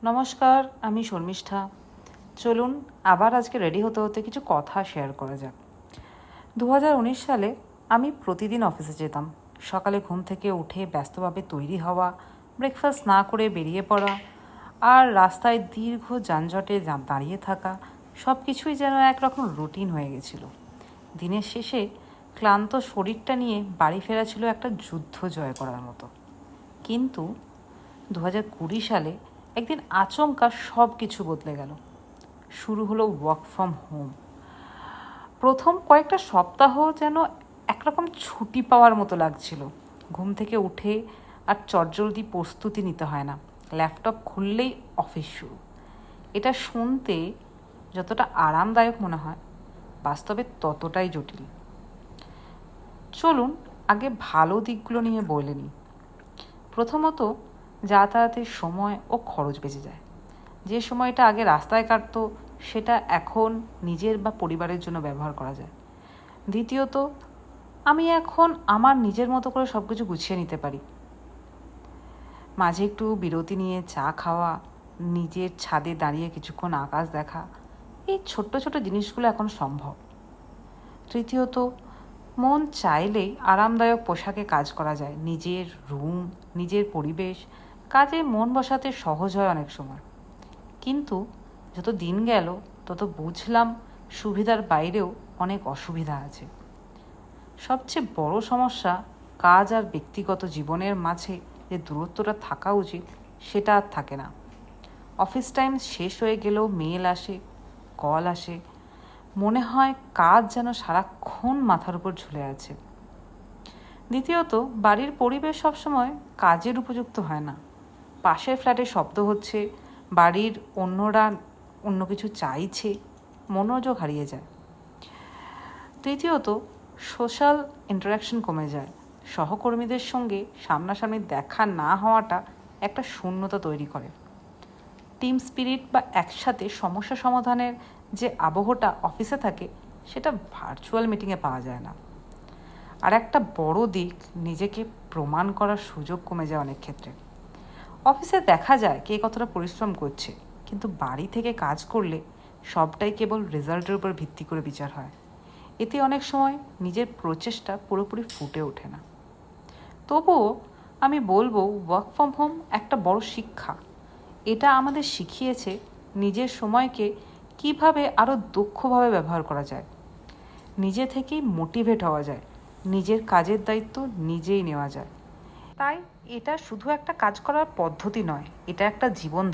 নমস্কার, আমি শর্মিষ্ঠা। চলুন আবার আজকে রেডি হতে হতে কিছু কথা শেয়ার করা যাক। 2019 সালে আমি প্রতিদিন অফিসে যেতাম। সকালে ঘুম থেকে উঠে ব্যস্তভাবে তৈরি হওয়া, ব্রেকফাস্ট না করে বেরিয়ে পড়া, আর রাস্তায় দীর্ঘ যানজটে দাঁড়িয়ে থাকা, সব কিছুই যেন একরকম রুটিন হয়ে গেছিল। দিনের শেষে ক্লান্ত শরীরটা নিয়ে বাড়ি ফেরা ছিল একটা যুদ্ধ জয় করার মতো। কিন্তু 2020 সালে একদিন আচমকা সব কিছু বদলে গেল। শুরু হলো ওয়ার্ক ফ্রম হোম। প্রথম কয়েকটা সপ্তাহ যেন একরকম ছুটি পাওয়ার মতো লাগছিল। ঘুম থেকে উঠে আর চটজলদি প্রস্তুতি নিতে হয় না, ল্যাপটপ খুললেই অফিস শুরু। এটা শুনতে যতটা আরামদায়ক মনে হয়, বাস্তবে ততটাই জটিল। চলুন আগে ভালো দিকগুলো নিয়ে বলে নিই। প্রথমত, যাতায়াতের সময় ও খরচ বেঁচে যায়। যে সময়টা আগে রাস্তায় কাটতো সেটা এখন নিজের বা পরিবারের জন্য ব্যবহার করা যায়। দ্বিতীয়ত, আমি এখন আমার নিজের মতো করে সব কিছু গুছিয়ে নিতে পারি। মাঝে একটু বিরতি নিয়ে চা খাওয়া, নিজের ছাদে দাঁড়িয়ে কিছুক্ষণ আকাশ দেখা, এই ছোট্ট ছোট জিনিসগুলো এখন সম্ভব। তৃতীয়ত, মন চাইলেই আরামদায়ক পোশাকে কাজ করা যায়। নিজের রুম, নিজের পরিবেশ, কাজে মন বসাতে সহজ হয় অনেক সময়। কিন্তু যত দিন গেল তত বুঝলাম সুবিধার বাইরেও অনেক অসুবিধা আছে। সবচেয়ে বড় সমস্যা, কাজ আর ব্যক্তিগত জীবনের মাঝে যে দূরত্বটা থাকা উচিত সেটা আর থাকে না। অফিস টাইম শেষ হয়ে গেলেও মেল আসে, কল আসে, মনে হয় কাজ যেন সারাক্ষণ মাথার উপর ঝুলে আছে। দ্বিতীয়ত, বাড়ির পরিবেশ সবসময় কাজের উপযুক্ত হয় না। পাশের ফ্ল্যাটে শব্দ হচ্ছে, বাড়ির অন্যরা অন্য কিছু চাইছে, মনোযোগ হারিয়ে যায়। তৃতীয়ত, সোশ্যাল ইন্টারাকশন কমে যায়। সহকর্মীদের সঙ্গে সামনাসামনি দেখা না হওয়াটা একটা শূন্যতা তৈরি করে। টিম স্পিরিট বা একসাথে সমস্যা সমাধানের যে আবহটা অফিসে থাকে সেটা ভার্চুয়াল মিটিংয়ে পাওয়া যায় না। আর একটা বড় দিক, নিজেকে প্রমাণ করার সুযোগ কমে যায় অনেক ক্ষেত্রে। অফিসে দেখা যায় কে কতটা পরিশ্রম করছে, কিন্তু বাড়ি থেকে কাজ করলে সবটাই কেবল রেজাল্টের উপর ভিত্তি করে বিচার হয়। এতে অনেক সময় নিজের প্রচেষ্টা পুরোপুরি ফুটে ওঠে না। তবুও আমি বলবো, ওয়ার্ক ফ্রম হোম একটা বড় শিক্ষা। এটা আমাদের শিখিয়েছে নিজের সময়কে কিভাবে আরও দক্ষভাবে ব্যবহার করা যায়। নিজে থেকেই মোটিভেট হওয়া যায়, নিজের কাজের দায়িত্ব নিজেই নেওয়া যায়। তাই এটা শুধু একটা কাজ করার পদ্ধতি নয়, এটা একটা জীবন